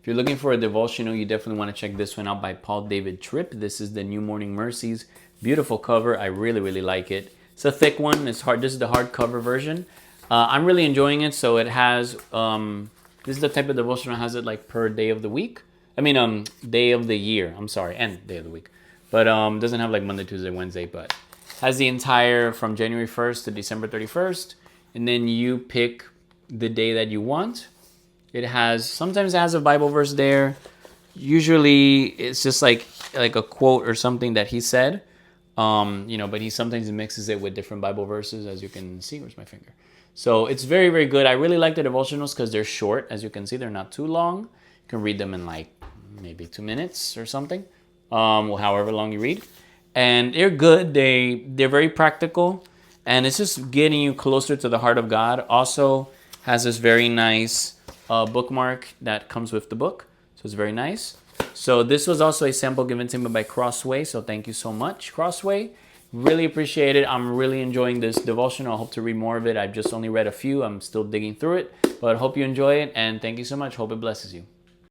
If you're looking for a devotional, you definitely want to check this one out by Paul David Tripp. This is the new Morning Mercies. Beautiful cover. I really, really like it. It's a thick one. It's hard. This is the hardcover version. I'm really enjoying it. So it has, this is the type of devotional that has it like per day of the week. Day of the year. I'm sorry, and day of the week. But doesn't have like Monday, Tuesday, Wednesday, but has the entire from January 1st to December 31st. And then you pick the day that you want. Sometimes it has a Bible verse there. Usually it's just like a quote or something that he said. But he sometimes mixes it with different Bible verses, as you can see. Where's my finger? So it's very, very good. I really like the devotionals because they're short. As you can see, they're not too long. You can read them in like maybe 2 minutes or something. However long you read. And they're good. They're very practical. And it's just getting you closer to the heart of God. Also has this very nice bookmark that comes with the book. So it's very nice. So this was also a sample given to me by Crossway. So thank you so much, Crossway. Really appreciate it. I'm really enjoying this devotional. I hope to read more of it. I've just only read a few. I'm still digging through it. But I hope you enjoy it. And thank you so much. Hope it blesses you.